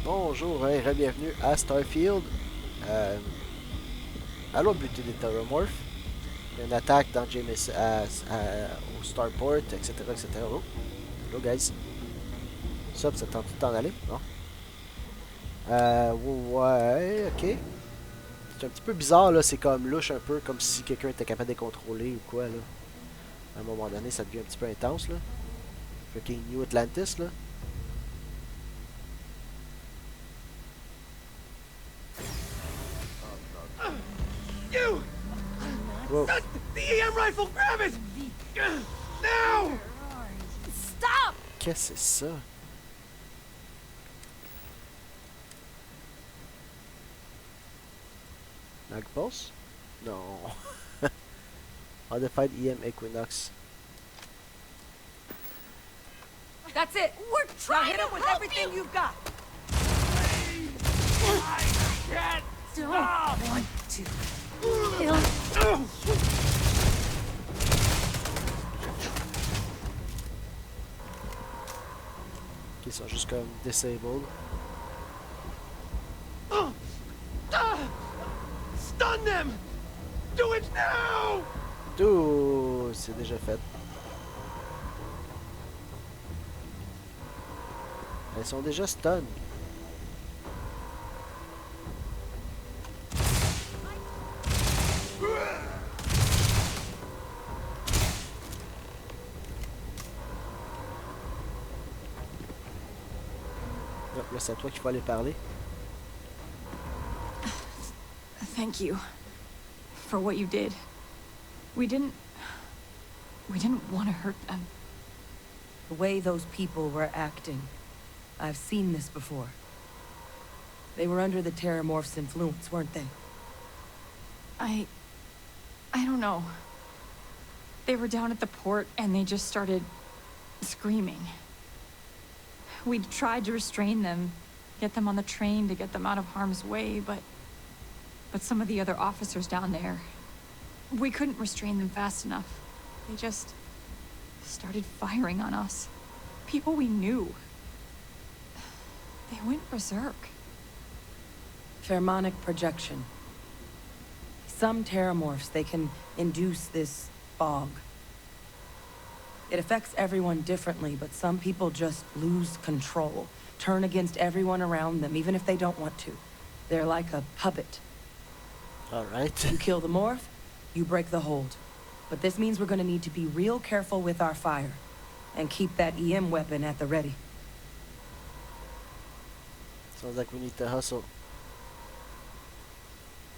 Bonjour et bienvenue à Starfield. Allô, buter des Terrormorphs. Il y a une attaque dans James au Starport, etc. etc. Oh, hello guys. Ça tente tout t'en aller? Non? Ouais, ok. C'est un petit peu bizarre là, c'est comme louche un peu, comme si quelqu'un était capable de les contrôler ou quoi là. À un moment donné, ça devient un petit peu intense là. Fucking New Atlantis là. You! Wow. The EM rifle! Grab it! Now! Stop! Qu'est-ce que c'est ça? Magpulse? Non. Modified EM Equinox. That's it. We're Now trying hit to him with help everything you. you've got! I can't Don't stop! want to kill. Ok, ils sont juste comme disabled. Stun them! Do it now! Tout, c'est déjà fait. Elles sont déjà stun. Hop, là, c'est à toi qu'il faut aller parler. Thank you for what you did. We didn't want to hurt them. The way those people were acting. I've seen this before. They were under the Terrormorph's influence, weren't they? I don't know. They were down at the port and they just started screaming. We tried to restrain them, get them on the train to get them out of harm's way, but some of the other officers down there, we couldn't restrain them fast enough. They just started firing on us. People we knew. They went berserk. Pheromonic projection. Some terrormorphs, they can induce this fog. It affects everyone differently, but some people just lose control, turn against everyone around them, even if they don't want to. They're like a puppet. Alright. You kill the morph, you break the hold. But this means we're gonna need to be real careful with our fire, and keep that EM weapon at the ready. Sounds like we need to hustle.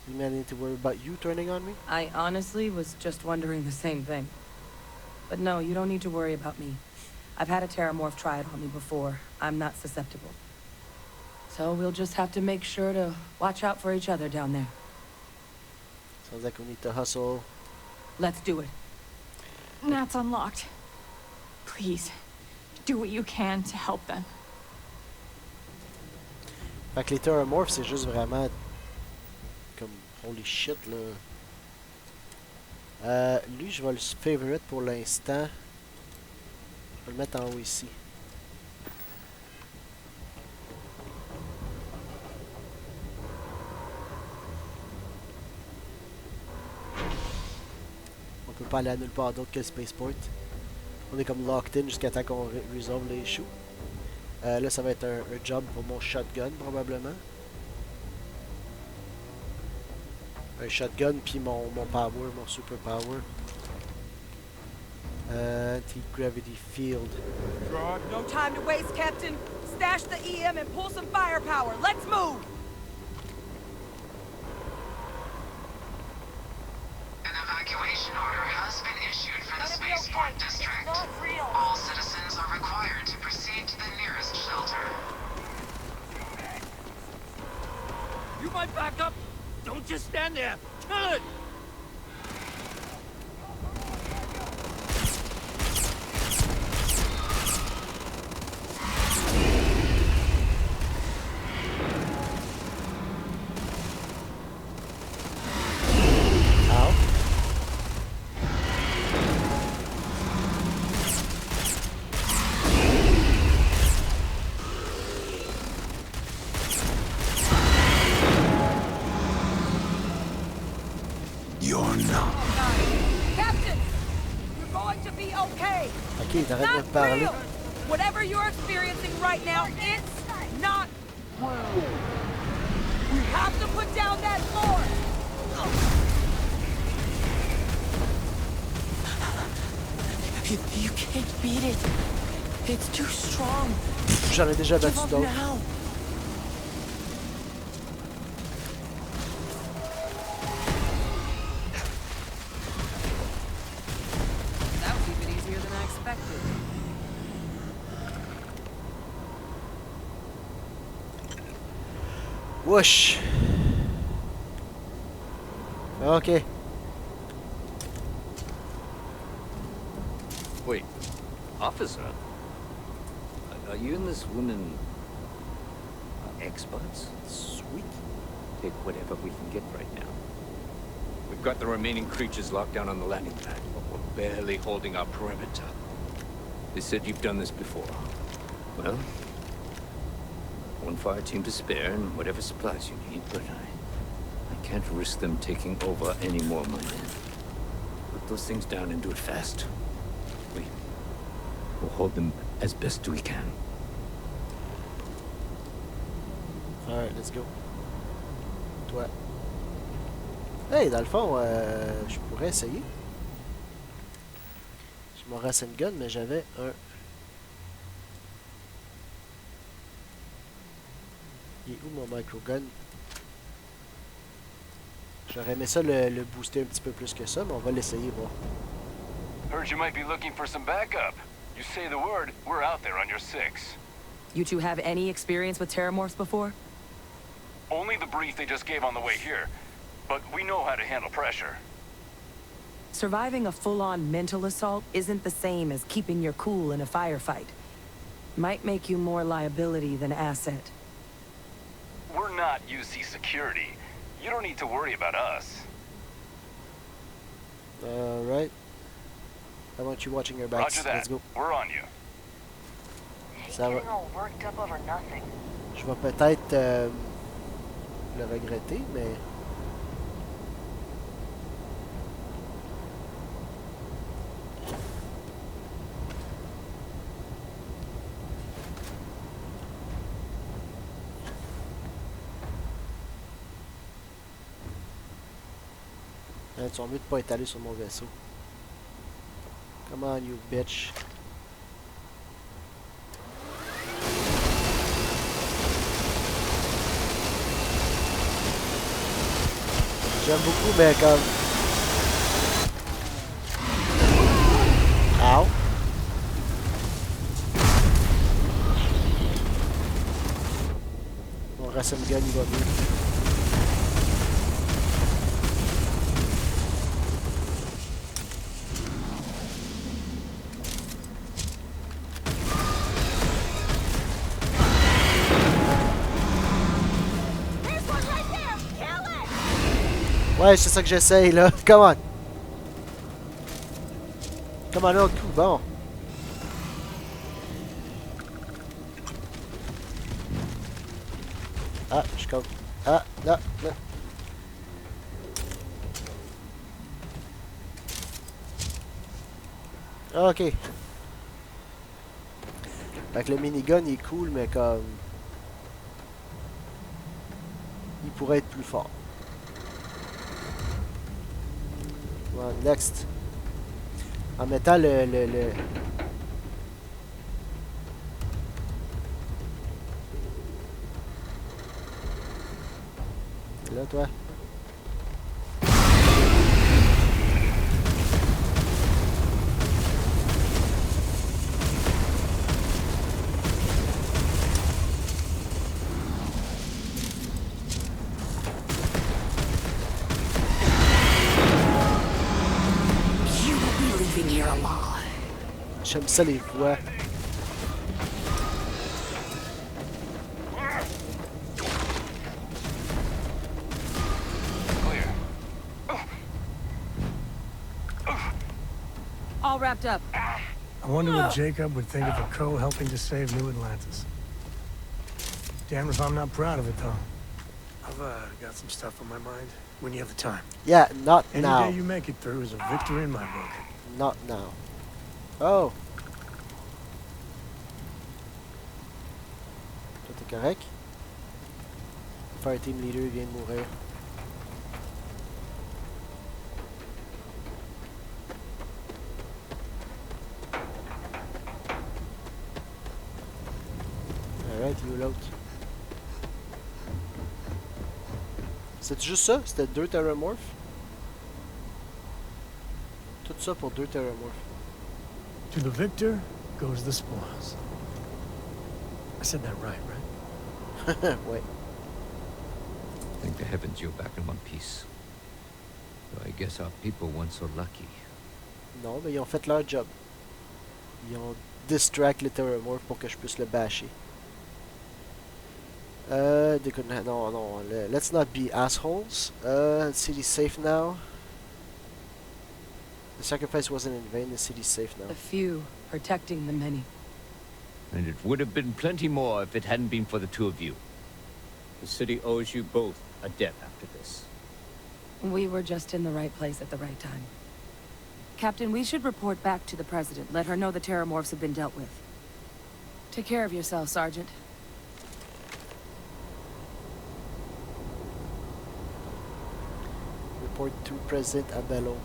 You may need to worry about you turning on me? I honestly was just wondering the same thing. But no, you don't need to worry about me. I've had a terrormorph try it on me before. I'm not susceptible. So we'll just have to make sure to watch out for each other down there. Sounds like we need to hustle. Let's do it. That's unlocked. Please, do what you can to help them. Fait que les Terrormorphs, c'est juste vraiment comme holy shit là. Lui, je vais le favorite pour l'instant. Je vais le mettre en haut ici. On peut pas aller à nulle part d'autre que le spaceport. On est comme locked in jusqu'à temps qu'on résolve les issues. Là, ça va être un job pour mon shotgun, probablement. Un shotgun, puis mon power, mon super power. Anti-gravity field. No time to waste, Captain. Stash the EM and pull some firepower. Let's move! An evacuation order has been issued for the spaceport district. All citizens are required to proceed to the nearest shelter. You might back up! Don't just stand there! Kill it! Ow. Ok, il arrête de me Not parler. real. Whatever you're experiencing right now, it's not real. We have to put down that force. You can't beat it. It's too strong. J'en ai déjà battu Give up d'autres. now. That was even easier than I expected. Whoosh. Ok. Wait, officer? Are you and this woman experts? Sweet. Take whatever we can get right now. We've got the remaining creatures locked down on the landing pad, but we're barely holding our perimeter. They said you've done this before. Well, one fire team to spare and whatever supplies you need, but I can't risk them taking over any more of my men. Put those things down and do it fast. We'll hold them as best we can. Alright, let's go. Toi. Hey, dans le fond, je pourrais essayer. Je m'aurais assez une gun, mais j'avais un... Il est où mon microgun? J'aurais aimé ça le booster un petit peu plus que ça, mais on va l'essayer, voir. Heard you might be looking for some backup. You say the word, we're out there on your 6. You two have any experience with terrormorphs before? Only the brief they just gave on the way here. But we know how to handle pressure. Surviving a full-on mental assault isn't the same as keeping your cool in a firefight. Might make you more liability than asset. We're not UC security. You don't need to worry about us. Alright. I want you watching your backs. Roger that. Let's go. We're on you. Ça va. Getting all worked up over nothing. Je vais peut-être le regretter, mais... Ils sont mieux de pas étaler sur mon vaisseau. Come on, you bitch. J'aime beaucoup, mais comme... Ow. Mon racine gun, il va mieux. Ouais, c'est ça que j'essaye là. Come on. Come on, un autre coup. Bon. Ah, je comme. Ah, là, là. Ok. Fait que le minigun il est cool, mais comme. Il pourrait être plus fort. Well, next. En mettant le... Là, toi. J'aime ça les voix. All wrapped up. I wonder what Jacob would think of a crow helping to save New Atlantis. Damn if I'm not proud of it, though. I've got some stuff on my mind. When you have the time. Yeah, not Any now. day you make it through is a victory in my book. Not now. Oh. correct? Fire team leader vient de mourir. Alright, il est où l'autre? C'était juste ça? C'était 2 terrormorphs? Tout ça pour 2 terrormorphs. To the victor goes the spoils. I said that right? Ouais. Thank the heavens you're back in one piece. Though I guess our people weren't so lucky. Non, mais ils ont fait leur job. Ils ont distract le terrormorph pour que je puisse le basher. No, let's not be assholes. City's safe now. The sacrifice wasn't in vain, the city's safe now. The few protecting the many. And it would have been plenty more if it hadn't been for the two of you. The city owes you both a debt after this. We were just in the right place at the right time. Captain, we should report back to the President. Let her know the Terrormorphs have been dealt with. Take care of yourself, Sergeant. Report to President Abello.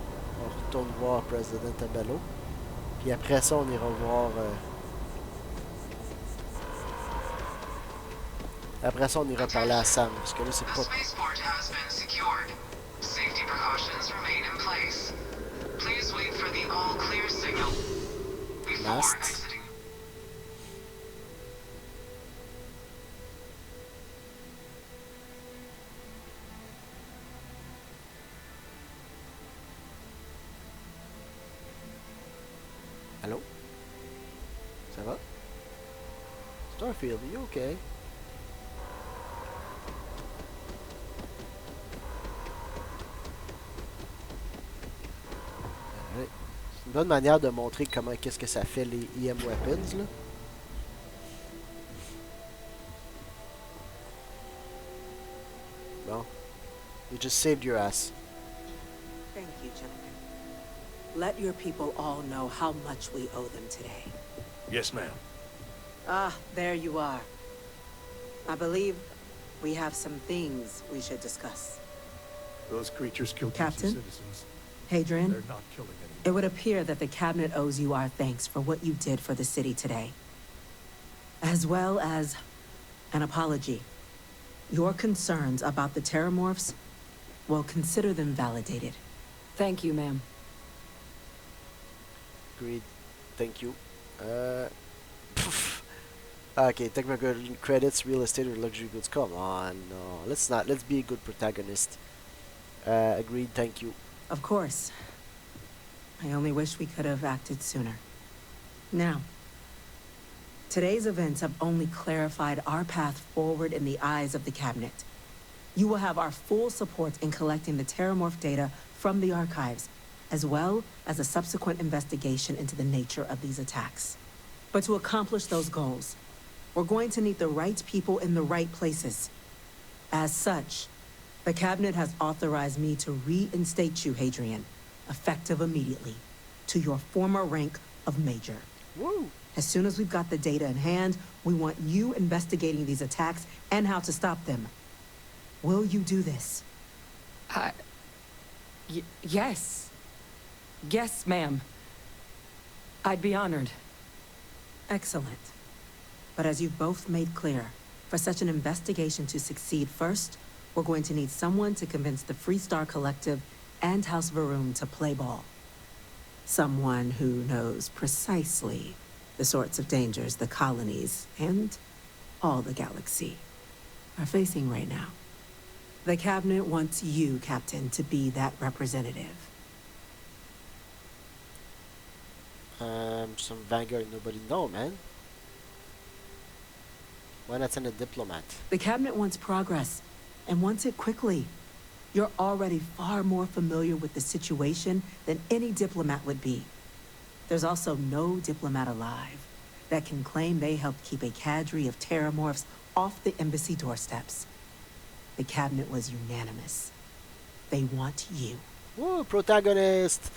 On retourne voir President Abello. Puis après ça, on ira voir... Après ça, on ira parler à Sam. Parce que là, c'est The pas... spaceport has been secured. Safety precautions remain in place. Please wait for the all clear signal before Last. exiting. Allô? Ça va? Starfield, are you okay? Alright. C'est une bonne manière de montrer comment qu'est-ce que ça fait les EM weapons là. Bon. You just saved your ass. Thank you, gentlemen. Let your people all know how much we owe them today. Yes, ma'am. Ah, there you are. I believe we have some things we should discuss. Those creatures killed Captain? citizens. Hadrian, They're not killing anyone. it would appear that the Cabinet owes you our thanks for what you did for the city today. As well as an apology. Your concerns about the Terrormorphs, well, consider them validated. Thank you, ma'am. Agreed. Thank you. Okay, technical credits, real estate or luxury goods. Come on, no. Let's be a good protagonist. Agreed, thank you. Of course. I only wish we could have acted sooner. Now, today's events have only clarified our path forward in the eyes of the Cabinet. You will have our full support in collecting the Terrormorph data from the archives, as well as a subsequent investigation into the nature of these attacks. But to accomplish those goals, we're going to need the right people in the right places. As such, the Cabinet has authorized me to reinstate you, Hadrian, effective immediately, to your former rank of Major. Woo! As soon as we've got the data in hand, we want you investigating these attacks and how to stop them. Will you do this? Yes. Yes, ma'am. I'd be honored. Excellent. But as you've both made clear, for such an investigation to succeed first, we're going to need someone to convince the Freestar Collective and House Varun to play ball. Someone who knows precisely the sorts of dangers the colonies and all the galaxy are facing right now. The Cabinet wants you, Captain, to be that representative. Some Vanguard nobody know, man. Why not send a diplomat? The Cabinet wants progress, and wants it quickly. You're already far more familiar with the situation than any diplomat would be. There's also no diplomat alive that can claim they helped keep a cadre of terrormorphs off the embassy doorsteps. The Cabinet was unanimous. They want you. Woo, protagonist!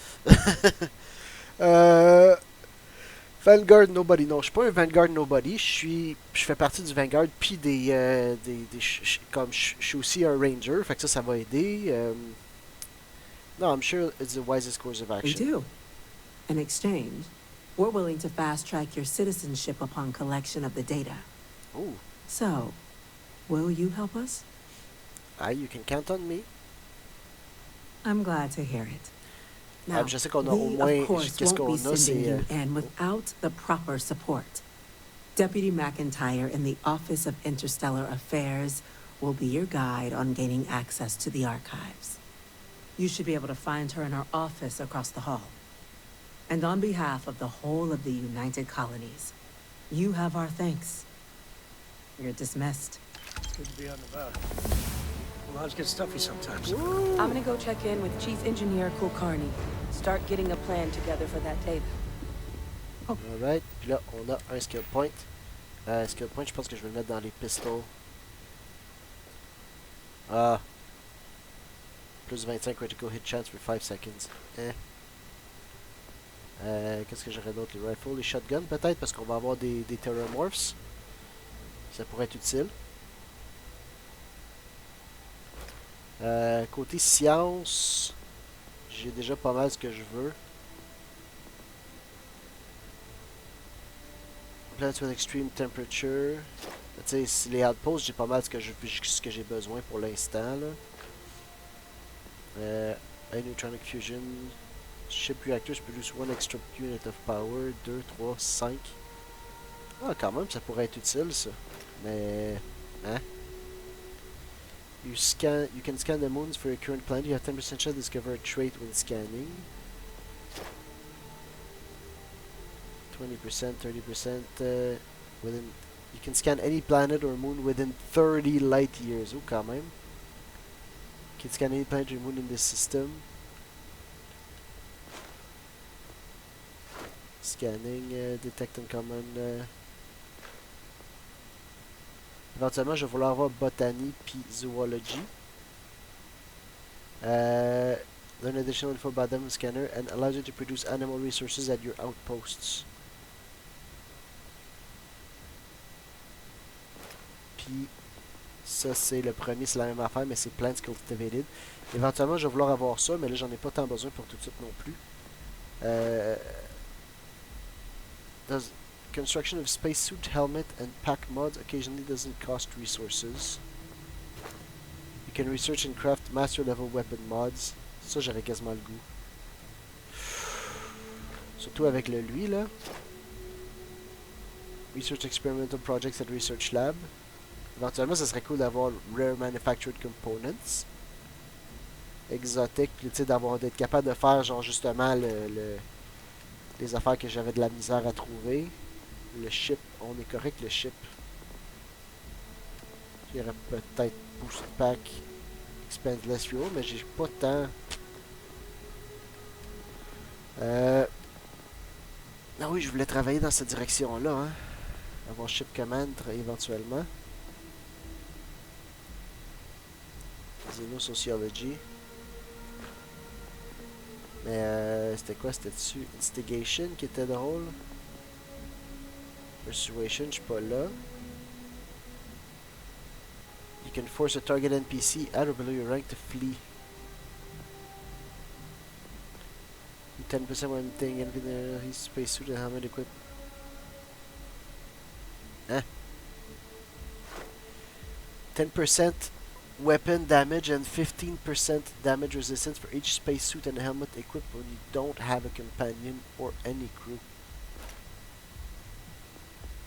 Vanguard Nobody. Non, je suis pas un Vanguard Nobody. Je fais partie du Vanguard, puis comme je suis aussi un Ranger, fait que ça va aider. No, I'm sure it's the wisest course of We action. do. In exchange, we're willing to fast-track your citizenship upon collection of the data. Oh, So, will you help us? you can count on me. I'm glad to hear it. Now, je sais qu'on a au we, moins, of course, qu'est-ce won't be qu'on a, sending c'est... you in without the proper support. Deputy McIntyre in the Office of Interstellar Affairs will be your guide on gaining access to the archives. You should be able to find her in her office across the hall. And on behalf of the whole of the United Colonies, you have our thanks. You're dismissed. It's good to be out and about. The lodge gets stuffy sometimes. I'm gonna go check in with Chief Engineer Kulkarni. Start getting a plan together for that data. Alright, puis là, on a un skill point. Skill point, je pense que je vais le mettre dans les pistols. Ah. Plus 25 critical hit chance for 5 seconds. Qu'est-ce que j'aurais d'autre? Les rifles, les shotguns peut-être, parce qu'on va avoir des terrormorphs. Ça pourrait être utile. Côté science, j'ai déjà pas mal ce que je veux. Plants with extreme temperature. Tu sais, les outposts, j'ai pas mal ce que j'ai besoin pour l'instant. Neutronic fusion. Ship reactors produce 1 extra unit of power. 2, 3, 5. Ah, quand même, ça pourrait être utile, ça. Mais... Hein? You can scan the moons for your current planet. You have 10% chance to discover a trait when scanning. 20%, 30%. Within... You can scan any planet or moon within 30 light years. Oh, quand même. You can scan any planet or moon in this system. Scanning, detect uncommon. Éventuellement, je vais vouloir avoir botany puis zoology. Learn additional info about them scanner and allows you to produce animal resources at your outposts. Puis ça c'est le premier, c'est la même affaire, mais c'est plants cultivated. Éventuellement, je vais vouloir avoir ça, mais là j'en ai pas tant besoin pour tout de suite non plus. Does construction of spacesuit, helmet, and pack mods occasionally doesn't cost resources. You can research and craft master level weapon mods. Ça, j'aurais quasiment le goût. Surtout avec le lui, là. Research experimental projects at research lab. Éventuellement, ça serait cool d'avoir rare manufactured components. Exotique, tu sais, d'être capable de faire, genre, justement, les affaires que j'avais de la misère à trouver. Le ship, on est correct, le ship. Il y aurait peut-être boost pack, expand less fuel, mais j'ai pas tant. Ah oui, je voulais travailler dans cette direction-là, hein. Avoir ship command éventuellement. Xenosociology. Mais c'était quoi? C'était dessus Instigation qui était drôle. Persuasion, je suis pas là. You can force a target NPC at or below your rank to flee. 10% when thing his spacesuit and helmet equipped. Hein? 10% weapon damage and 15% damage resistance for each spacesuit and helmet equipped when you don't have a companion or any crew.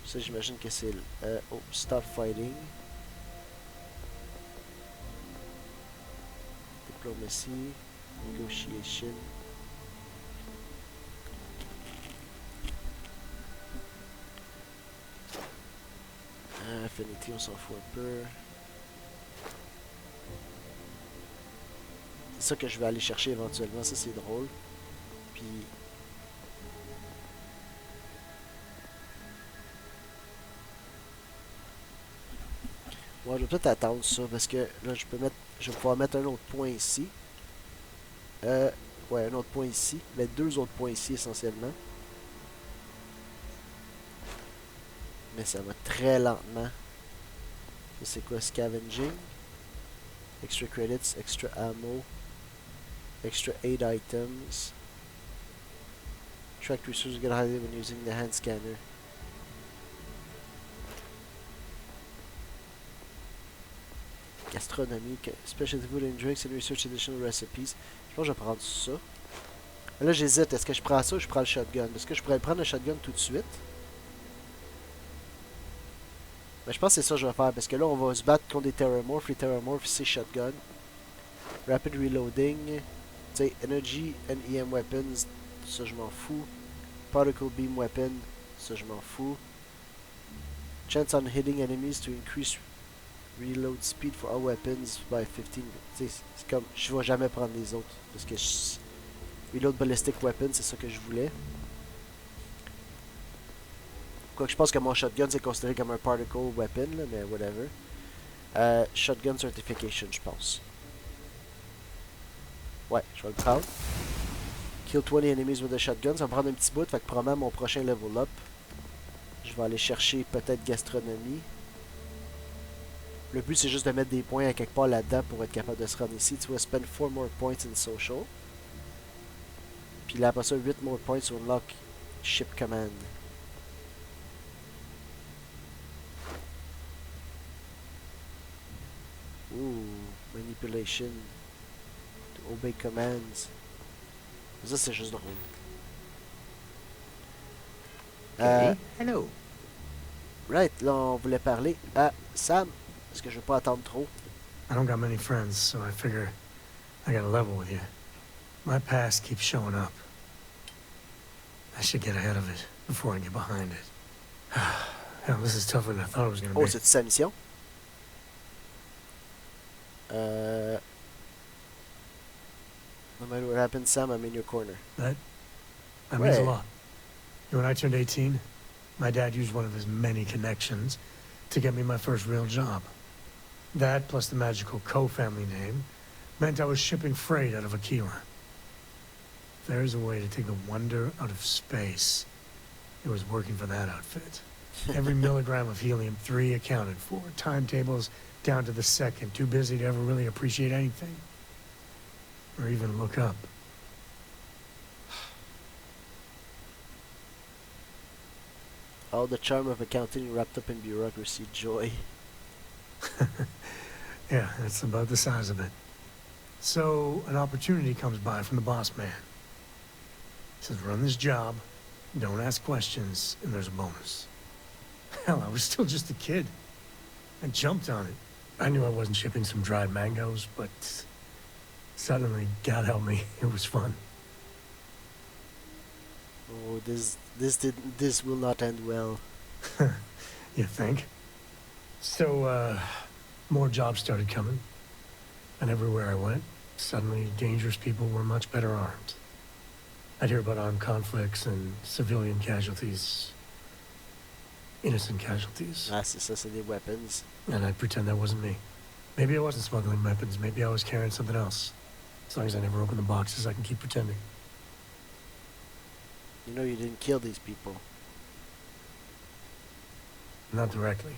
Ça, j'imagine que c'est oh, stop fighting. Diplomacy, negotiation. Affinity, on s'en fout un peu. C'est ça que je vais aller chercher éventuellement, ça c'est drôle. Puis... Ouais, je vais peut-être attendre ça parce que là je vais pouvoir mettre un autre point ici. Ouais, un autre point ici. Mais deux autres points ici essentiellement. Mais ça va très lentement. Ça c'est quoi? Scavenging. Extra credits, extra ammo. Extra aid items. Track resources get highlighted when using the hand scanner. Gastronomie, specialty food and drinks and research additional recipes. Je pense que je vais prendre ça. Là j'hésite, est-ce que je prends ça ou je prends le shotgun? Est-ce que je pourrais prendre le shotgun tout de suite? Mais je pense que c'est ça que je vais faire parce que là on va se battre contre des terrormorphs. Les terrormorphs c'est shotgun. Rapid reloading. Tu sais, energy and EM weapons, ça je m'en fous. Particle beam weapon, ça je m'en fous. Chance on hitting enemies to increase reload speed for all weapons by 15. Tu sais, c'est comme, je vais jamais prendre les autres. Parce que reload ballistic weapon, c'est ça que je voulais. Quoique je pense que mon shotgun c'est considéré comme un particle weapon, là, mais whatever. Shotgun certification, je pense. Ouais, je vais le prendre. Kill 20 enemies with a shotgun. Ça va me prendre un petit bout. Fait que probablement mon prochain level up, je vais aller chercher peut-être gastronomie. Le but c'est juste de mettre des points à quelque part là-dedans pour être capable de se rendre ici. Tu vois, spend 4 more points in social. Puis là après ça, 8 more points to unlock ship command. Ooh, manipulation. Obey commands. Ça, c'est juste drôle. Hello. Right, là, on voulait parler à Sam. Parce que je veux pas attendre trop. I don't got many friends, so I figure I gotta level with you. My past keeps showing up. I should get ahead of it before I get behind it. Hell, this is tougher than I thought it was gonna Oh, be. c'est sa mission? No matter what happens, Sam, I'm in your corner. That means a Ouais. lot. When I turned 18, my dad used one of his many connections to get me my first real job. That, plus the magical co-family name, meant I was shipping freight out of Aquila. If there's a way to take the wonder out of space, it was working for that outfit. Every milligram of helium-3 accounted for. Timetables down to the second. Too busy to ever really appreciate anything. Or even look up. All the charm of accounting wrapped up in bureaucracy. Joy. Yeah, that's about the size of it. So, an opportunity comes by from the boss man. He says, run this job, don't ask questions, and there's a bonus. Hell, I was still just a kid. I jumped on it. I knew I wasn't shipping some dried mangoes, but suddenly, God help me, it was fun. Oh, this will not end well. You think? So, more jobs started coming. And everywhere I went, suddenly dangerous people were much better armed. I'd hear about armed conflicts and civilian casualties. Innocent casualties. Ah, c'est ça, c'est des weapons. And I'd pretend that wasn't me. Maybe I wasn't smuggling weapons, maybe I was carrying something else. As long as I never open the boxes, I can keep pretending. You know you didn't kill these people. Not directly.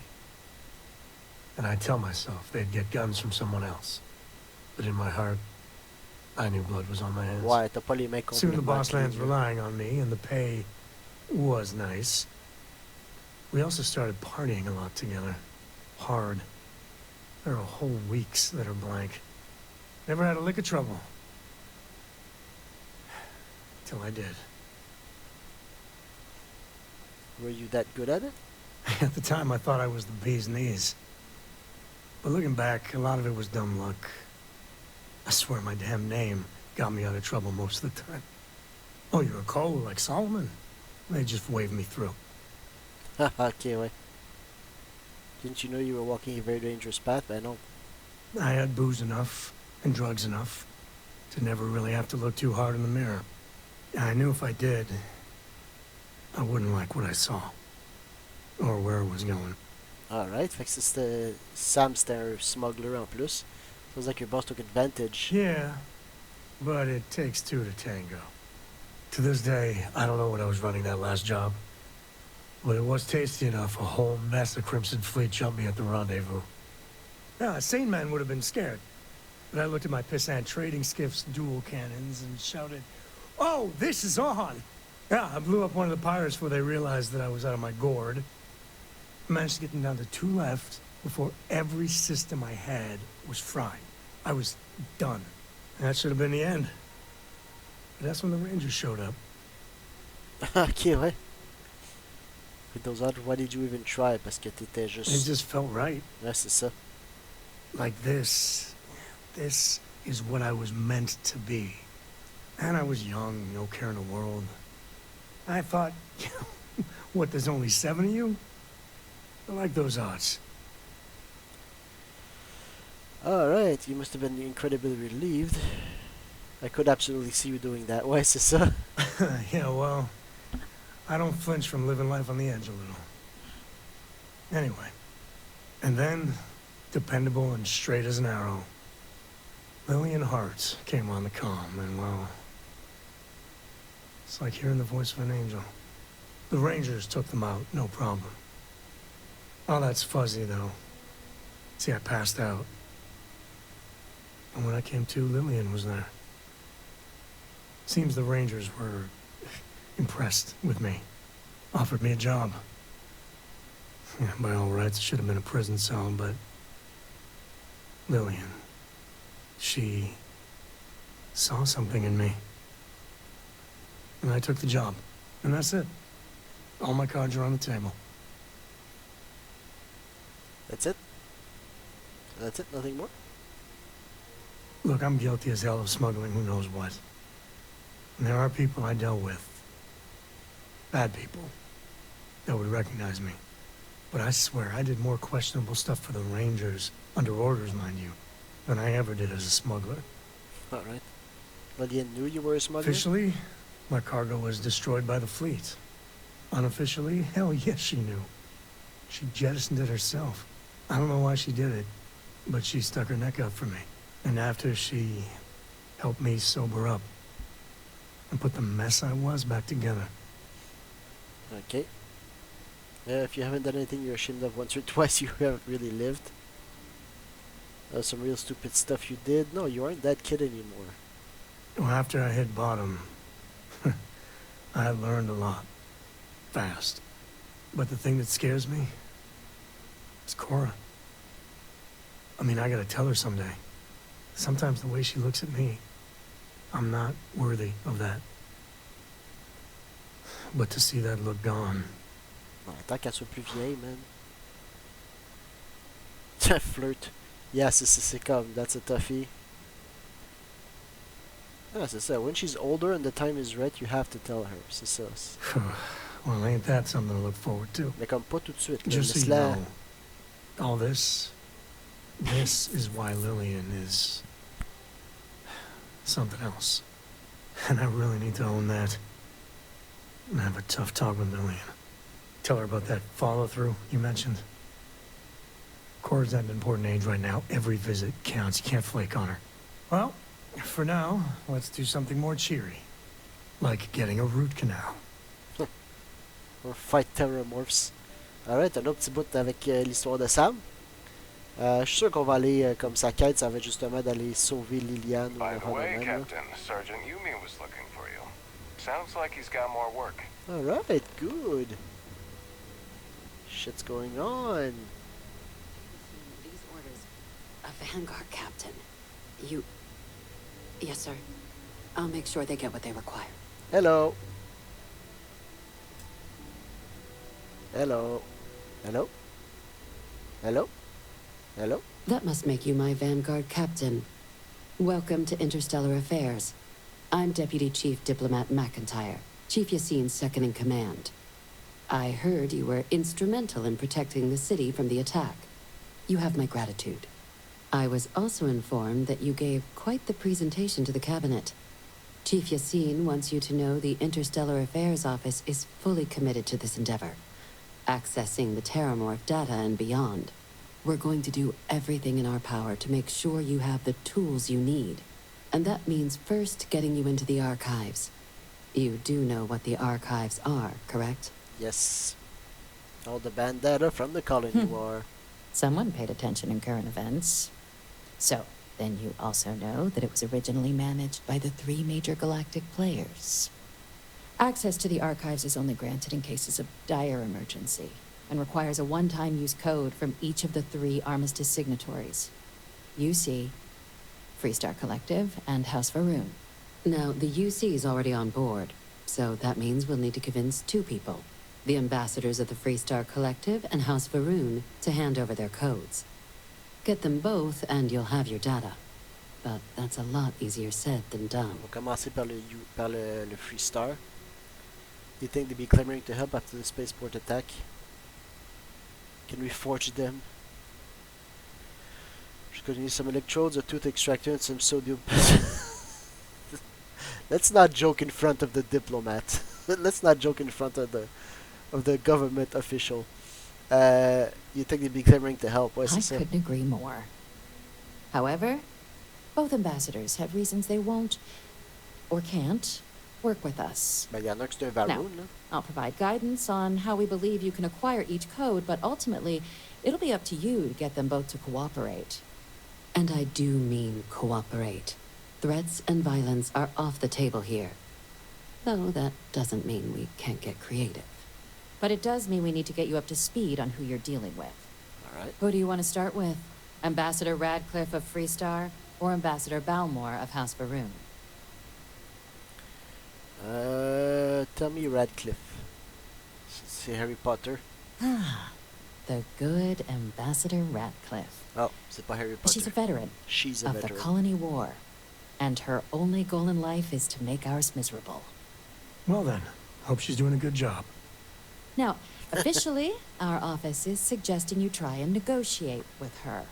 And I'd tell myself they'd get guns from someone else. But in my heart, I knew blood was on my hands. Ouais, t'as pas les mains Soon the complètement boss land's clean. relying on me, and the pay was nice. We also started partying a lot together. Hard. There are whole weeks that are blank. Never had a lick of trouble. Till I did. Were you that good at it? At the time, I thought I was the bee's knees. But looking back, a lot of it was dumb luck. I swear my damn name got me out of trouble most of the time. Oh, you're a Cole like Solomon? They just waved me through. Haha, ok, ouais. Didn't you know you were walking a very dangerous path? Ben non. I had booze enough, and drugs enough, to never really have to look too hard in the mirror. I knew if I did, I wouldn't like what I saw. Or where it was going. Alright, fait que c'était... Sam, c'était un smuggler en plus. Sounds like your boss took advantage. Yeah, but it takes two to tango. To this day, I don't know when I was running that last job. But it was tasty enough. A whole mess of Crimson Fleet jumped me at the rendezvous. Yeah, a sane man would have been scared. But I looked at my pissant trading skiff's dual cannons and shouted, "Oh, this is on!" Yeah, I blew up one of the pirates before they realized that I was out of my gourd. I managed to get them down to 2 left before every system I had was fried. I was done. And that should have been the end. But that's when the Rangers showed up. Ok, ouais. With those autres, why did you even try? Parce que t'étais juste... It just felt right. Ouais, c'est ça. Like this. This is what I was meant to be. And I was young, no care in the world. I thought, what, there's only 7 of you? I like those odds. Alright, you must have been incredibly relieved. I could absolutely see you doing that. Ouais, c'est ça. Yeah, well, I don't flinch from living life on the edge a little. Anyway, and then, dependable and straight as an arrow, Lillian Hart came on the comm, and well, it's like hearing the voice of an angel. The Rangers took them out, no problem. All that's fuzzy, though. See, I passed out. And when I came to, Lillian was there. Seems the Rangers were impressed with me. Offered me a job. Yeah, by all rights, it should have been a prison cell, but... Lillian... she... saw something in me. And I took the job. And that's it. All my cards are on the table. That's it? That's it? Nothing more? Look, I'm guilty as hell of smuggling who knows what. And there are people I dealt with. Bad people. That would recognize me. But I swear, I did more questionable stuff for the Rangers, under orders, mind you, than I ever did as a smuggler. Alright. Lillian knew you were a smuggler? Officially, my cargo was destroyed by the fleet. Unofficially, hell yes, she knew. She jettisoned it herself. I don't know why she did it, but she stuck her neck out for me. And after she helped me sober up and put the mess I was back together. Okay. If you haven't done anything you're ashamed of once or twice, you haven't really lived. Some real stupid stuff you did. No, you aren't that kid anymore. Well, after I hit bottom, I learned a lot. Fast. But the thing that scares me is Cora. I mean, I gotta tell her someday. Sometimes the way she looks at me, I'm not worthy of that. But to see that look gone... Non, tant qu'elle soit plus vieille, man. Flirt. Yeah, c'est comme, that's a toughie. Ah, c'est ça. When she's older and the time is right, you have to tell her. C'est ça. Well, ain't that something to look forward to? Mais comme pas tout de suite. Just so you know, all this is why Lillian is something else. And I really need to own that. And have a tough talk with Lillian. Tell her about that follow-through you mentioned. Cora's at an important age right now. Every visit counts. You can't flake on her. Well, for now, let's do something more cheery. Like getting a root canal. Or fight terrormorphs. Alright, un autre petit bout avec l'histoire de Sam. Je suis sûr qu'on va aller, comme sa quête, ça va être justement d'aller sauver Liliane ou By the way, même, Captain, Sergeant Yumi was looking for you. Sounds like he's got more work. Alright, good. Shit's going on. These orders. A Vanguard captain. You... Yes, sir. I'll make sure they get what they require. Hello. Hello. Hello? Hello? Hello? That must make you my Vanguard captain. Welcome to Interstellar Affairs. I'm Deputy Chief Diplomat McIntyre, Chief Yassine's second-in-command. I heard you were instrumental in protecting the city from the attack. You have my gratitude. I was also informed that you gave quite the presentation to the cabinet. Chief Yassine wants you to know the Interstellar Affairs Office is fully committed to this endeavor, accessing the Terrormorph data and beyond. We're going to do everything in our power to make sure you have the tools you need. And that means first getting you into the archives. You do know what the archives are, correct? Yes. All the bandana from the colony war. Someone paid attention in current events. So, then you also know that it was originally managed by the 3 major galactic players. Access to the archives is only granted in cases of dire emergency, and requires a one-time use code from each of the 3 armistice signatories. UC, Freestar Collective, and House Varoon. Now, the UC is already on board, so that means we'll need to convince 2 people. The ambassadors of the Freestar Collective and House Varoon to hand over their codes. Get them both and you'll have your data. But that's a lot easier said than done. On va commencer par le Freestar. You think they'd be clamoring to help after the spaceport attack? Can we forge them? Just gonna need some electrodes, a tooth extractor, and some sodium. Let's not joke in front of the diplomat. Let's not joke in front of the government official. You think they'd be clamoring to help? I couldn't agree more. However, both ambassadors have reasons they won't, or can't, work with us. Ben, y en a que c'est un Varoon, là. I'll provide guidance on how we believe you can acquire each code, but ultimately, it'll be up to you to get them both to cooperate. And I do mean cooperate. Threats and violence are off the table here. Though that doesn't mean we can't get creative. But it does mean we need to get you up to speed on who you're dealing with. Alright. Who do you want to start with? Ambassador Radcliffe of Freestar, or Ambassador Balmore of House Varoon? Tell me Radcliffe. C'est Harry Potter. The good Ambassador Radcliffe. Oh, c'est pas Harry Potter. She's a veteran She's a of veteran. the Colony War, and her only goal in life is to make ours miserable. Well then, hope she's doing a good job. Now, officially, our office is suggesting you try and negotiate with her.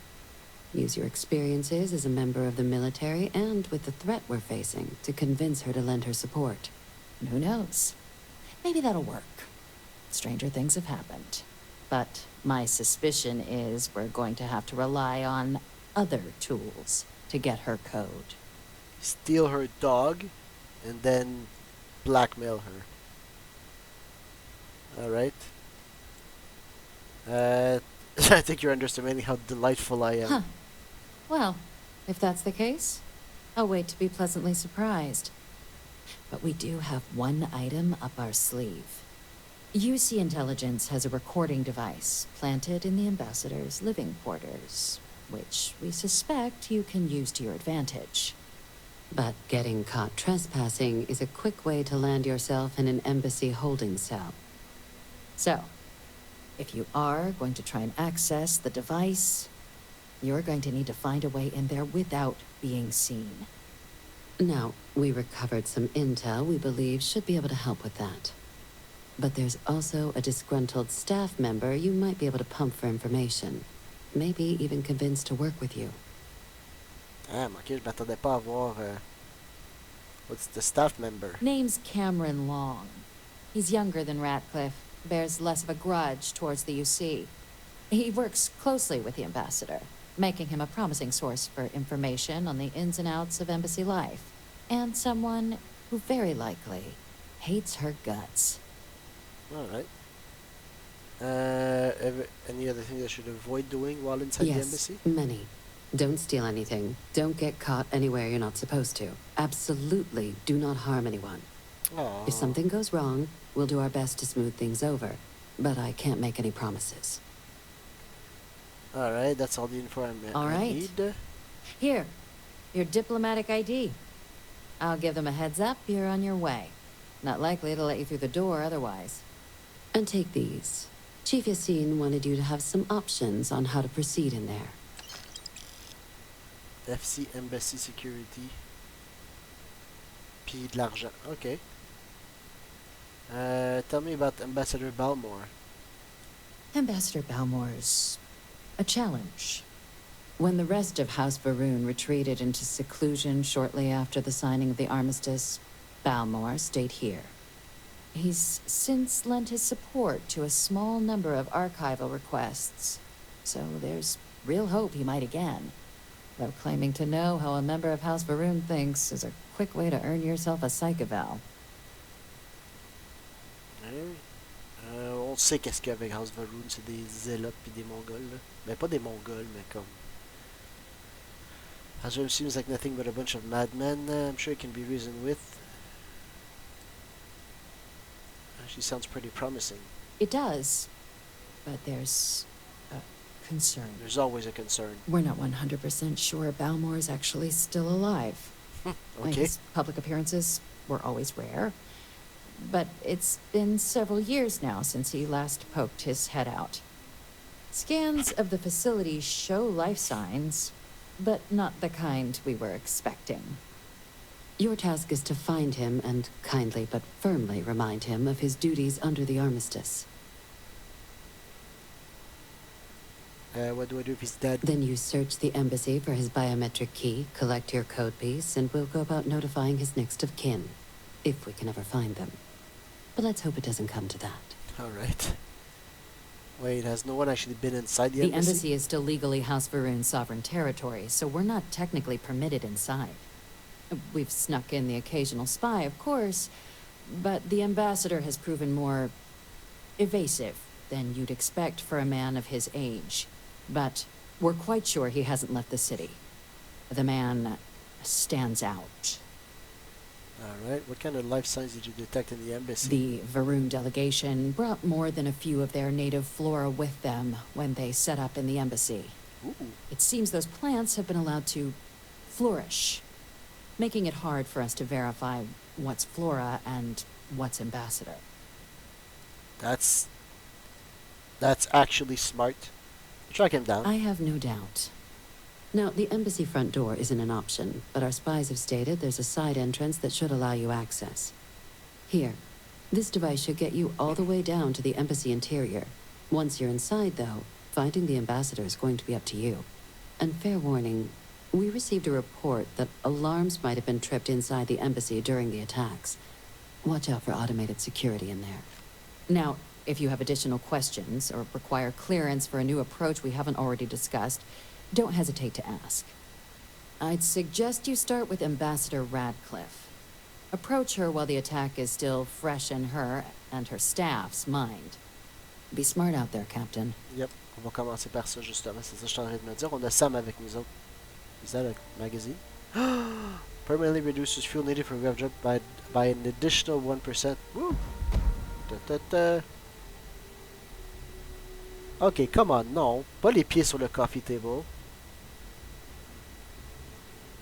Use your experiences as a member of the military and with the threat we're facing to convince her to lend her support. And who knows? Maybe that'll work. Stranger things have happened. But my suspicion is we're going to have to rely on other tools to get her code. Steal her dog, and then blackmail her. Alright. I think you're underestimating how delightful I am. Huh. Well, if that's the case, I'll wait to be pleasantly surprised. But we do have one item up our sleeve. UC Intelligence has a recording device planted in the ambassador's living quarters, which we suspect you can use to your advantage. But getting caught trespassing is a quick way to land yourself in an embassy holding cell. So, if you are going to try and access the device, you're going to need to find a way in there without being seen. Now, we recovered some intel we believe should be able to help with that. But there's also a disgruntled staff member you might be able to pump for information. Maybe even convince to work with you. Ah, ok, je m'attendais pas à voir... what's the staff member? Name's Cameron Long. He's younger than Ratcliffe, bears less of a grudge towards the UC. He works closely with the ambassador, making him a promising source for information on the ins and outs of embassy life, and someone who very likely hates her guts. Alright. Any other thing I should avoid doing while inside the embassy? Many. Don't steal anything. Don't get caught anywhere you're not supposed to. Absolutely do not harm anyone. Aww. If something goes wrong, we'll do our best to smooth things over, but I can't make any promises. Alright, that's all the info I need. Here, your diplomatic ID. I'll give them a heads up, you're on your way. Not likely to let you through the door otherwise. And take these. Chief Yassine wanted you to have some options on how to proceed in there. FC Embassy Security. Puis de l'argent. Okay. Tell me about Ambassador Balmore. Ambassador Balmore's a challenge. When the rest of House Varoon retreated into seclusion shortly after the signing of the armistice, Balmore stayed here. He's since lent his support to a small number of archival requests, so there's real hope he might again. Though claiming to know how a member of House Varoon thinks is a quick way to earn yourself a psych eval. On monde sait qu'est-ce qu'il y a avec House Varun, c'est des zélotes puis des mongols, là. Mais pas des mongols, mais comme... Hazard seems like nothing but a bunch of madmen. I'm sure it can be reasoned with. She sounds pretty promising. It does, but there's a concern. There's always a concern. We're not 100% sure Balmore is actually still alive. Okay. His public appearances were always rare, but it's been several years now since he last poked his head out. Scans of the facility show life signs, but not the kind we were expecting. Your task is to find him and kindly but firmly remind him of his duties under the armistice. What do I do if he's dead? Then you search the embassy for his biometric key, collect your code piece, and we'll go about notifying his next of kin, if we can ever find them. But let's hope it doesn't come to that. Alright. Wait, has no one actually been inside the The embassy? embassy is still legally House Varun's sovereign territory, so we're not technically permitted inside. We've snuck in the occasional spy, of course, but the ambassador has proven more evasive than you'd expect for a man of his age. But we're quite sure he hasn't left the city. The man stands out. Alright, what kind of life signs did you detect in the embassy? The Varun delegation brought more than a few of their native flora with them when they set up in the embassy. Ooh. It seems those plants have been allowed to flourish, making it hard for us to verify what's flora and what's ambassador. That's actually smart. Track him down. I have no doubt. Now, the embassy front door isn't an option, but our spies have stated there's a side entrance that should allow you access. Here, this device should get you all the way down to the embassy interior. Once you're inside, though, finding the ambassador is going to be up to you. And fair warning, we received a report that alarms might have been tripped inside the embassy during the attacks. Watch out for automated security in there. Now, if you have additional questions or require clearance for a new approach we haven't already discussed, don't hesitate to ask. I'd suggest you start with Ambassador Radcliffe. Approach her while the attack is still fresh in her and her staff's mind. Be smart out there, Captain. Yep, on va commencer par ça justement, c'est ça que je suis en train de me dire. On a Sam avec nous autres. Is that a magazine? Permanently reduces fuel needed for rev jump by an additional 1%. Woo! Da, da, da. Ok, come on, non. Pas les pieds sur le coffee table.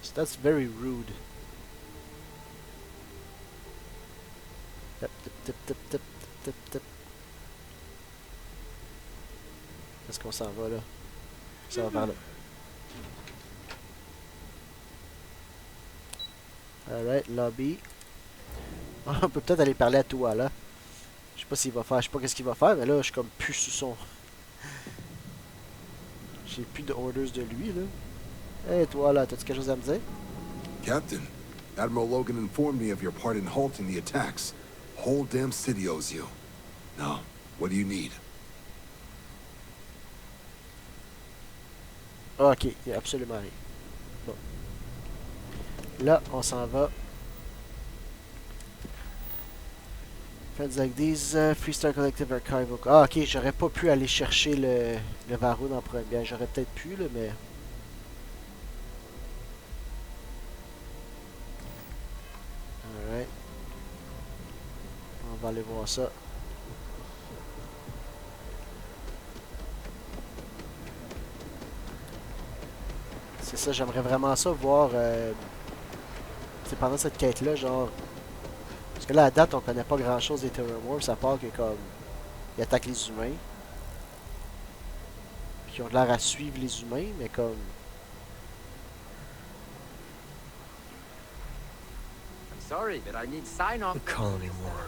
So that's very rude. Tip, tip, tip, tip, tip, tip, tip. Est-ce qu'on s'en va là? Ça va vers là. Alright, lobby. On peut peut-être aller parler à toi là. Je sais pas s'il va faire, je sais pas qu'est-ce qu'il va faire, mais là je suis comme plus sous son. J'ai plus de orders de lui là. Hey toi là, t'as-tu quelque chose à me dire? Captain, Admiral Logan informed me of your part in halting the attacks. Whole damn city owes you. Now, what do you need? Ok, il y a absolument rien. Bon. Là, on s'en va. Friends like these, Freestar Collective Archival. Ah, ok, j'aurais pas pu aller chercher le Varun en premier. Bien, j'aurais peut-être pu, là, mais. Alright. On va aller voir ça. C'est ça, j'aimerais vraiment ça voir. C'est pendant cette quête-là, genre. Parce que là, à date, on connaît pas grand-chose des Terrormorphs, à part que, comme, ils attaquent les humains. Puis ils ont l'air à suivre les humains, mais comme... I'm sorry, but I need sign off. The colony war.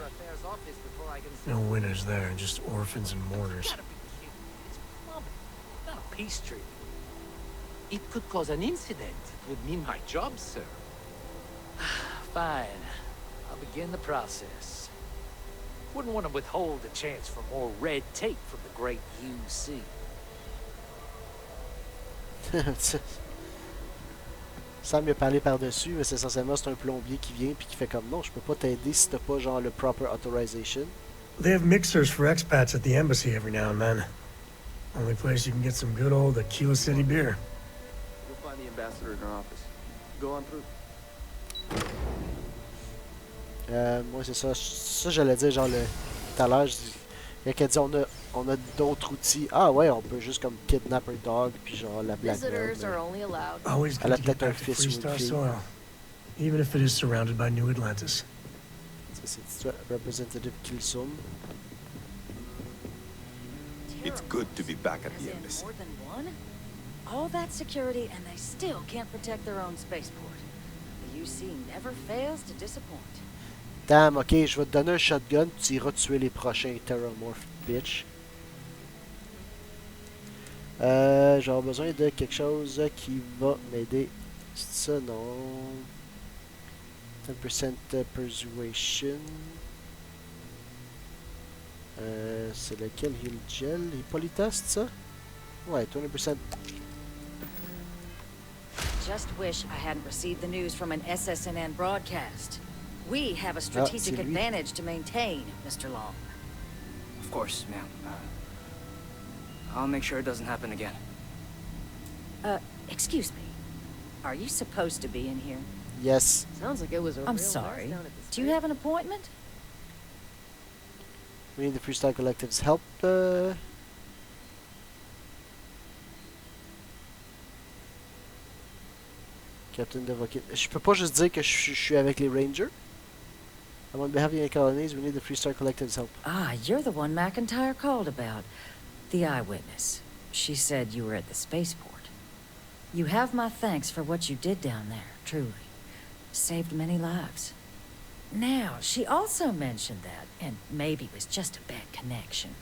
No winners there, just orphans and mourners. Gotta be kidding. It's plumbing, not a peace treaty. It could cause an incident. It would mean my job, sir. Fine. I'll begin the process. Wouldn't want to withhold the chance for more red tape from the great UC. Sam a parlé par-dessus, mais c'est essentiellement c'est un plombier qui vient puis qui fait comme non, je peux pas t'aider si t'as pas genre le proper authorization. They have mixers for expats at the embassy every now and then. Only place you can get some good old Aquila City beer. You'll find the ambassador in her office. Go on through. Moi, c'est ça. Ça, j'allais dire, genre, tout à l'heure, il y a qu'à dire, on a d'autres outils. Ah ouais, on peut juste comme kidnapper un dog, puis genre la blackmail. Always Elle a good to get peut-être un back to fils ou une Freestar fille. soil, even if it is surrounded by New Atlantis. Ça, c'est Representative Kilsum. It's good to be back at the embassy. More than one? All that security and they still can't protect their own spaceport. The UC never fails to disappoint. Damn, ok, je vais te donner un shotgun, tu iras tuer les prochains Terrormorph, bitch. J'aurai besoin de quelque chose qui va m'aider. C'est ça, non. 10% persuasion. C'est lequel heal gel? Hippolyta, c'est ça? Ouais, 20%. Just wish I hadn't received the news from an SSNN broadcast. We have a strategic advantage to maintain, Mr. Long. Of course, ma'am. I'll make sure it doesn't happen again. Excuse me. Are you supposed to be in here? Yes. Sounds like it was I'm sorry. Do you have an appointment? We need the Freestar Collective's help. Captain Devoquet. Je peux pas juste dire que je suis avec les Rangers. I'm on behalf of the colonies. We need the Freestar Collective's help. Ah, you're the one McIntyre called about. The eyewitness. She said you were at the spaceport. You have my thanks for what you did down there, truly. Saved many lives. Now, she also mentioned that, and maybe it was just a bad connection,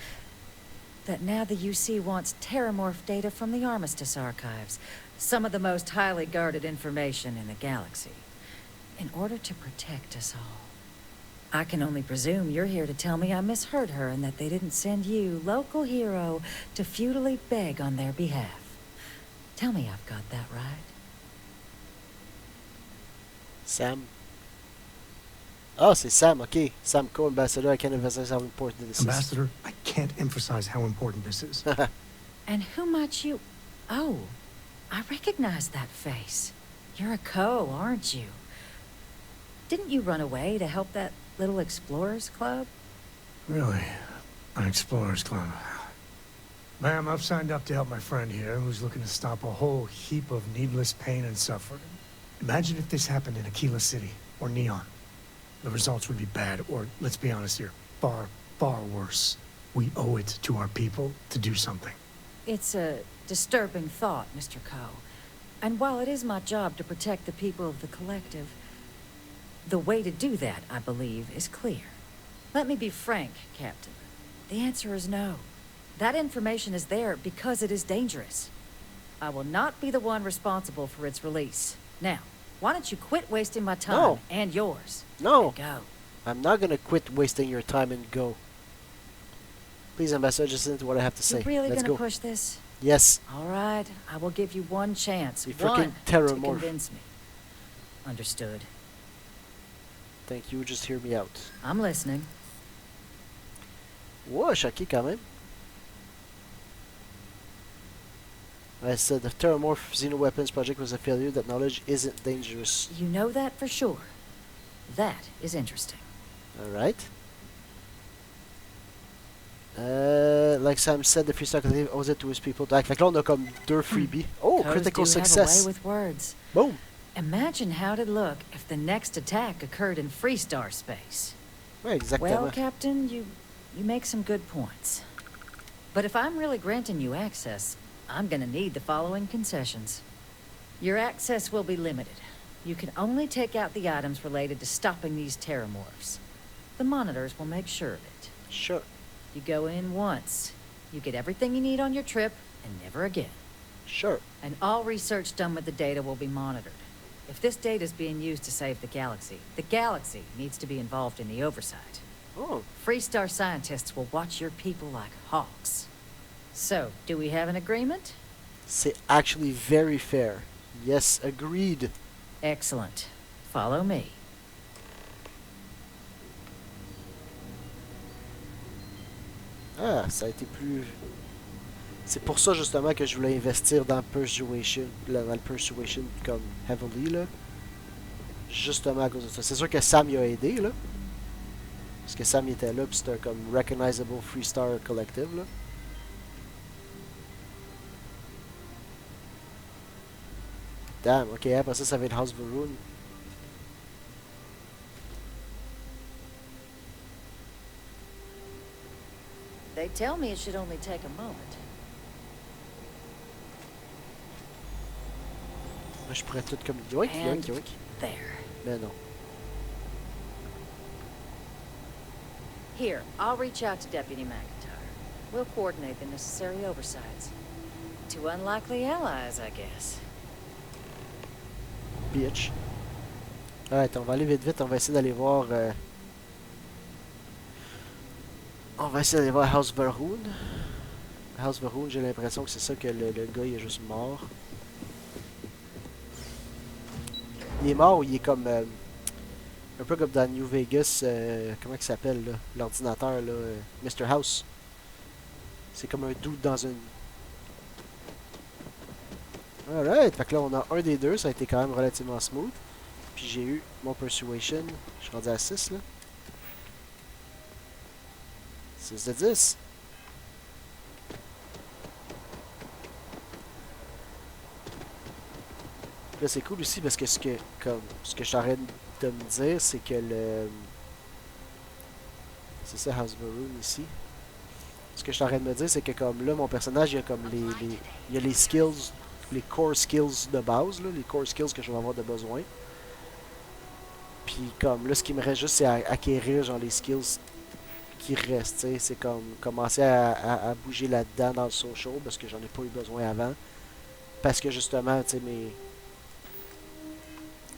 that now the UC wants Terrormorph data from the Armistice archives, some of the most highly guarded information in the galaxy, in order to protect us all. I can only presume you're here to tell me I misheard her and that they didn't send you, local hero, to futilely beg on their behalf. Tell me I've got that right. Sam. Oh, c'est Sam, okay. Sam co-ambassador, I can't emphasize how important this Ambassador, I can't emphasize how important this is. And who might you... Oh, I recognize that face. You're a co, aren't you? Didn't you run away to help that little explorers club? Really? An explorers club? Ma'am, I've signed up to help my friend here, who's looking to stop a whole heap of needless pain and suffering. Imagine if this happened in Aquila City, or Neon. The results would be bad, or, let's be honest here, far, far worse. We owe it to our people to do something. It's a disturbing thought, Mr. Coe. And while it is my job to protect the people of the Collective, the way to do that, I believe, is clear. Let me be frank, Captain. The answer is no. That information is there because it is dangerous. I will not be the one responsible for its release. Now, why don't you quit wasting my time and yours? No. And go. I'm not gonna quit wasting your time and go. Please, Ambassador, just listen to what I have to say. You're really Let's gonna go. push this? Yes. All right, I will give you one chance. You One freaking to Terrormorph. convince me. Understood. Thank you, just hear me out. I'm listening. Wow, choqué quand même. I said the Terrormorph Xenoweapons project was a failure, that knowledge isn't dangerous. You know that for sure. That is interesting. Alright. Like Sam said, the Freestar Collective owes it to his people to act. Fait que là, on a comme deux freebies. Oh, Codes critical do success. Have a way with words. Boom. Imagine how it'd look if the next attack occurred in Freestar space. Ouais, exactement. Well, Captain, you make some good points. But if I'm really granting you access, I'm gonna need the following concessions. Your access will be limited. You can only take out the items related to stopping these terrormorphs. The monitors will make sure of it. Sure. You go in once. You get everything you need on your trip, and never again. Sure. And all research done with the data will be monitored. If this data is being used to save the galaxy needs to be involved in the oversight. Oh. Freestar scientists will watch your people like hawks. So, do we have an agreement? C'est actually very fair. Yes, agreed. Excellent. Follow me. Ah, ça a été plus... C'est pour ça justement que je voulais investir dans Persuasion, dans le Persuasion comme heavily là. Justement à cause de ça. C'est sûr que Sam y a aidé là. Parce que Sam était là, puis c'était un comme recognizable Freestar collective là. Damn, ok, après ça, ça va être House Varun. They tell me it should only take a moment. Moi, je pourrais tout comme yoink, yoink, yoink. There. Mais non. Here, I'll reach out to Deputy McIntyre. We'll coordinate the necessary oversights. Two unlikely allies, I guess. Bitch. Alright, on va aller vite vite, on va essayer d'aller voir... On va essayer d'aller voir House Varun. House Varun, j'ai l'impression que c'est ça que le gars il est juste mort. Il est mort ou il est comme... un peu comme dans New Vegas, comment il s'appelle là, l'ordinateur là, Mr. House. C'est comme un doute dans une... Alright, fait que là on a un des deux, ça a été quand même relativement smooth. Puis j'ai eu mon Persuasion, je suis rendu à 6 là. 6 de 10. Là c'est cool aussi parce que ce que je suis en train de me dire c'est que le... C'est ça House Varun ici. Ce que je suis en train de me dire c'est que comme là mon personnage il y a comme il y a les skills, les core skills de base là, les core skills que je vais avoir de besoin. Puis comme là ce qui me reste juste c'est à acquérir genre les skills qui restent, tu sais, c'est comme commencer à bouger là-dedans dans le social parce que j'en ai pas eu besoin avant. Parce que justement, tu sais,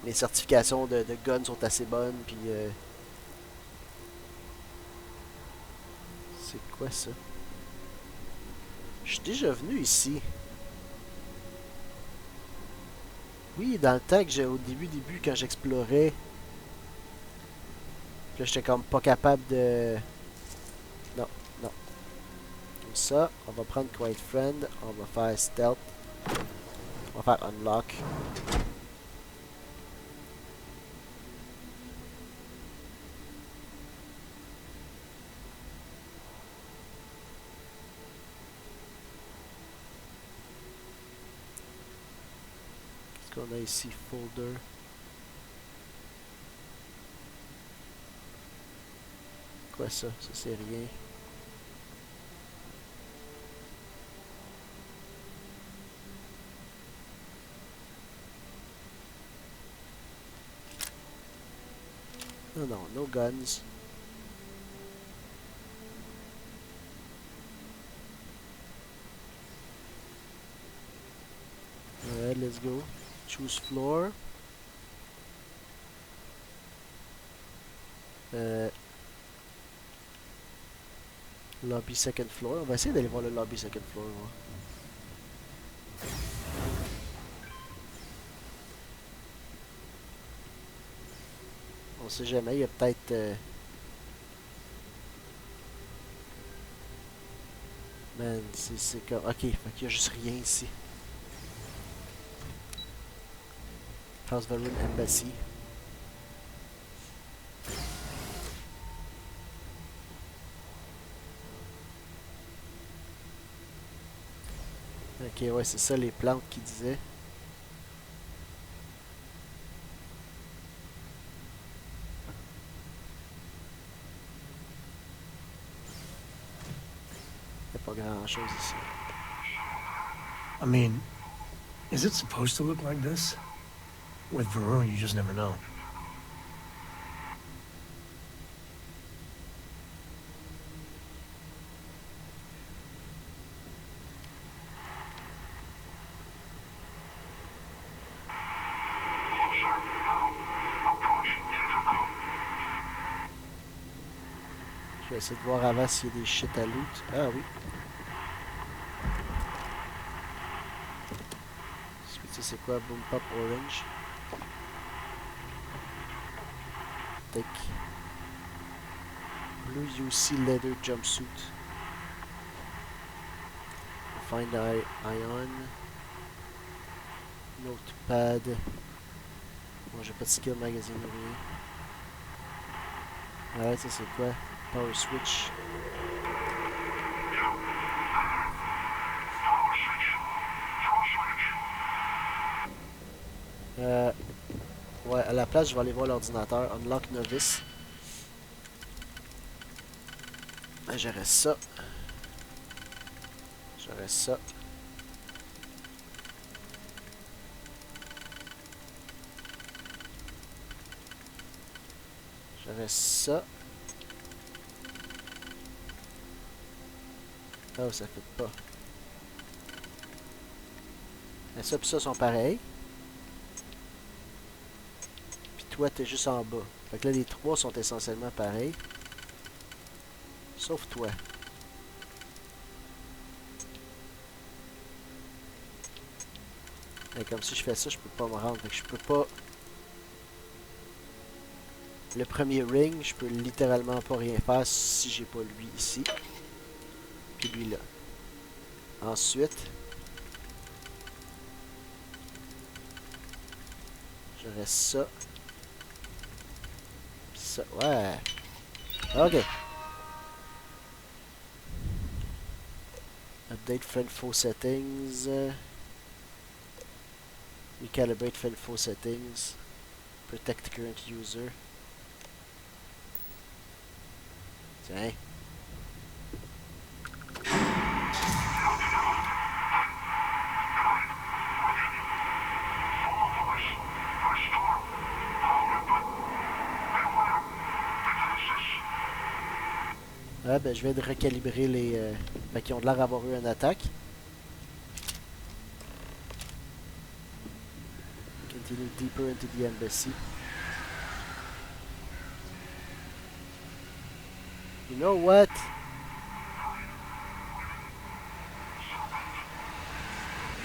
mes certifications de gun sont assez bonnes, puis c'est quoi ça? Je suis déjà venu ici. Oui, dans le temps que j'ai au début quand j'explorais. Là, j'étais comme pas capable de... Non, non. Comme ça, on va prendre Quiet Friend, on va faire Stealth, on va faire Unlock. Qu'est-ce qu'on a ici? Folder. Quoi ça? Ça c'est rien. Non, non, no guns. Alright, let's go. Choose floor. Lobby second floor. On va essayer d'aller voir le lobby second floor. Ouais. On sait jamais, il y a peut-être... Man, c'est comme... Ok, fait qu'il y a juste rien ici. House Varun Embassy. Ok, ouais, c'est ça les plantes qui disaient. Il n'y a pas grand chose ici. I mean, is it supposed to look like this? With Varun, you just never know. Je vais essayer de voir avant s'il y a des shit à loot. Ah oui. Ça c'est quoi? Boom Pop Orange. Take. Blue UC Leather Jumpsuit. Find Ion. Notepad. Bon, j'ai pas de skill magazine ou rien. Ouais, ça c'est quoi? Power switch. Ouais, à la place, je vais aller voir l'ordinateur. Unlock Novice. J'aurais ça. J'aurais ça. J'aurais ça. Oh, ça fait pas. Mais ça pis ça sont pareils. Puis toi, t'es juste en bas. Fait que là, les trois sont essentiellement pareils. Sauf toi. Et comme si je fais ça, je peux pas me rendre. Fait que je peux pas... Le premier ring, je peux littéralement pas rien faire si j'ai pas lui ici. Puis lui là. Ensuite... J'aurais ça. Ça, ouais. Ok. Update friend-faux settings. Recalibrate friend-faux settings. Protect current user. Tiens. Ah ben je viens de recalibrer les... ben, qui ont l'air d'avoir eu une attaque. Continue deeper into the embassy. You know what?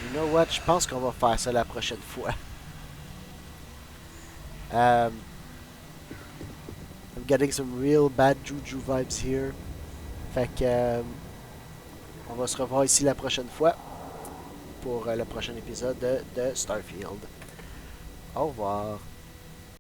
You know what? Je pense qu'on va faire ça la prochaine fois. I'm getting some real bad juju vibes here. Fait que on va se revoir ici la prochaine fois pour le prochain épisode de Starfield. Au revoir.